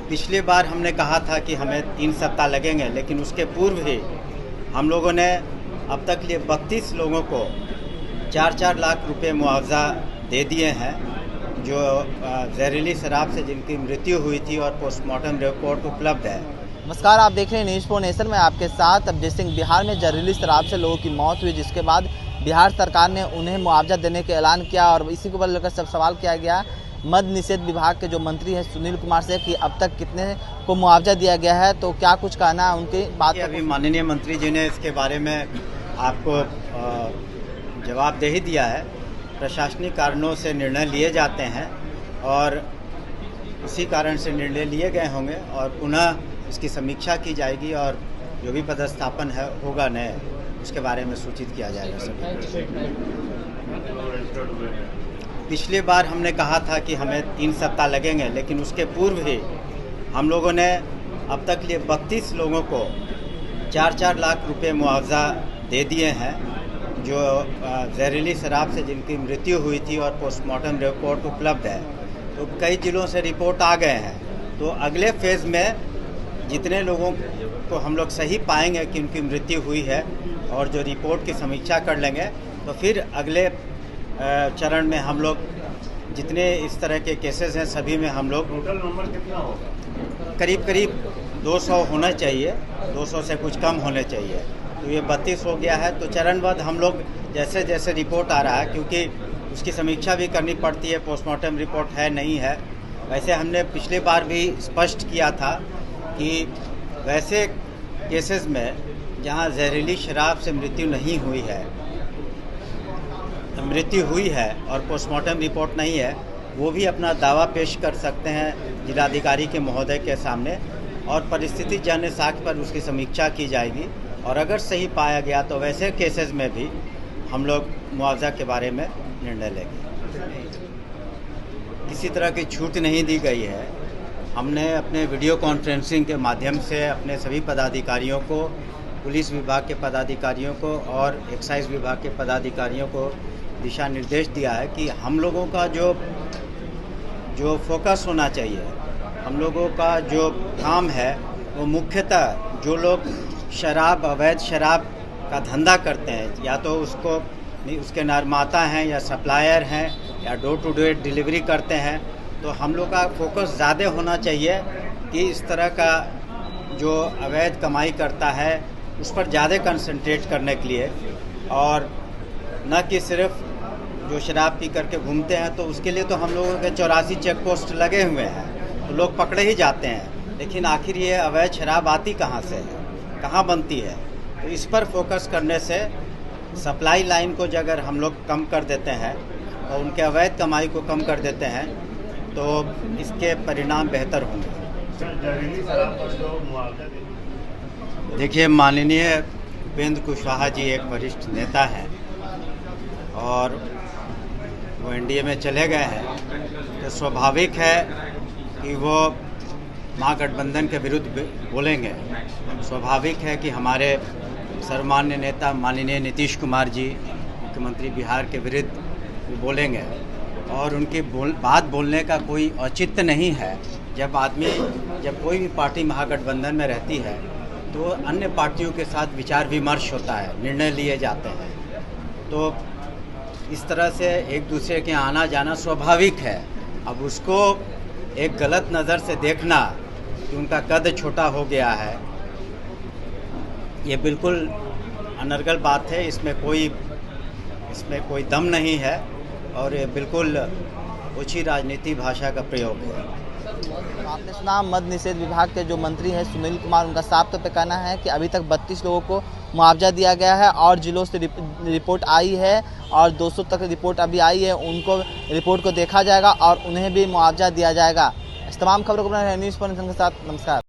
पिछली बार हमने कहा था कि हमें 3 सप्ताह लगेंगे, लेकिन उसके पूर्व ही हम लोगों ने अब तक लिए 32 लोगों को 4-4 लाख रुपए मुआवजा दे दिए हैं, जो जहरीली शराब से जिनकी मृत्यु हुई थी और पोस्टमार्टम रिपोर्ट उपलब्ध है। नमस्कार, आप देख रहे हैं न्यूज़ 4 नेशन में आपके साथ अजय सिंह। बिहार में जहरीली शराब से लोगों की मौत हुई, जिसके बाद बिहार सरकार ने उन्हें मुआवजा देने का ऐलान किया और इसी को लेकर सब सवाल किया गया मद निषेध विभाग के जो मंत्री हैं सुनील कुमार से कि अब तक कितने को मुआवजा दिया गया है, तो क्या कुछ कहना है उनकी बात। अभी माननीय मंत्री जी ने इसके बारे में आपको जवाब दे ही दिया है। प्रशासनिक कारणों से निर्णय लिए जाते हैं और उसी कारण से निर्णय लिए गए होंगे और पुनः इसकी समीक्षा की जाएगी और जो भी पदस्थापन है होगा नए, उसके बारे में सूचित किया जाएगा सभी। पिछली बार हमने कहा था कि हमें 3 सप्ताह लगेंगे, लेकिन उसके पूर्व ही हम लोगों ने अब तक लिए 32 लोगों को 4-4 लाख रुपए मुआवजा दे दिए हैं, जो जहरीली शराब से जिनकी मृत्यु हुई थी और पोस्टमार्टम रिपोर्ट उपलब्ध है। तो कई जिलों से रिपोर्ट आ गए हैं, तो अगले फेज़ में जितने लोगों को हम लोग सही पाएंगे कि उनकी मृत्यु हुई है और जो रिपोर्ट की समीक्षा कर लेंगे, तो फिर अगले चरण में हम लोग जितने इस तरह के केसेस हैं सभी में हम लोग टोटल नंबर कितना होगा? करीब 200 होना चाहिए, 200 से कुछ कम होने चाहिए। तो ये 32 हो गया है। तो चरणबद्ध हम लोग जैसे जैसे रिपोर्ट आ रहा है, क्योंकि उसकी समीक्षा भी करनी पड़ती है, पोस्टमार्टम रिपोर्ट है नहीं है। वैसे हमने पिछली बार भी स्पष्ट किया था कि वैसे केसेस में जहां जहरीली शराब से मृत्यु नहीं हुई है, मृत्यु हुई है और पोस्टमार्टम रिपोर्ट नहीं है, वो भी अपना दावा पेश कर सकते हैं जिलाधिकारी के महोदय के सामने और परिस्थिति जन्य साक्ष्य पर उसकी समीक्षा की जाएगी और अगर सही पाया गया तो वैसे केसेस में भी हम लोग मुआवजा के बारे में निर्णय लेंगे। किसी तरह की छूट नहीं दी गई है। हमने अपने वीडियो कॉन्फ्रेंसिंग के माध्यम से अपने सभी पदाधिकारियों को, पुलिस विभाग के पदाधिकारियों को और एक्साइज विभाग के पदाधिकारियों को दिशा निर्देश दिया है कि हम लोगों का जो फोकस होना चाहिए, हम लोगों का जो काम है वो मुख्यतः जो लोग शराब, अवैध शराब का धंधा करते हैं, या तो उसके निर्माता हैं या सप्लायर हैं या डोर टू डोर डिलीवरी करते हैं, तो हम लोग का फोकस ज़्यादा होना चाहिए कि इस तरह का जो अवैध कमाई करता है उस पर ज़्यादा कंसंट्रेट करने के लिए, और न कि सिर्फ जो शराब पी करके घूमते हैं। तो उसके लिए तो हम लोगों के 84 चेक पोस्ट लगे हुए हैं, तो लोग पकड़े ही जाते हैं, लेकिन आखिर ये अवैध शराब आती कहाँ से है, कहाँ बनती है। तो इस पर फोकस करने से सप्लाई लाइन को अगर हम लोग कम कर देते हैं और उनके अवैध कमाई को कम कर देते हैं तो इसके परिणाम बेहतर होंगे। देखिए, माननीय उपेंद्र कुशवाहा जी एक वरिष्ठ नेता हैं और वो एनडीए में चले गए हैं, तो स्वाभाविक है कि वो महागठबंधन के विरुद्ध बोलेंगे। स्वाभाविक है कि हमारे सर्वमान्य नेता माननीय नीतीश कुमार जी, मुख्यमंत्री बिहार के विरुद्ध वो बोलेंगे और उनकी बात बोलने का कोई औचित्य नहीं है। जब कोई भी पार्टी महागठबंधन में रहती है तो अन्य पार्टियों के साथ विचार विमर्श होता है, निर्णय लिए जाते हैं, तो इस तरह से एक दूसरे के आना जाना स्वाभाविक है। अब उसको एक गलत नज़र से देखना कि उनका कद छोटा हो गया है, ये बिल्कुल अनर्गल बात है। इसमें कोई दम नहीं है और ये बिल्कुल ओछी राजनीति भाषा का प्रयोग है। आपने सुना मद निषेध विभाग के जो मंत्री हैं सुनील कुमार, उनका साफ तौर पे कहना है कि अभी तक 32 लोगों को मुआवजा दिया गया है और जिलों से रिपोर्ट आई है और 200 तक रिपोर्ट अभी आई है, उनको रिपोर्ट को देखा जाएगा और उन्हें भी मुआवजा दिया जाएगा। इस तमाम खबरों को न्यूज़ 4 नेशन के साथ नमस्कार।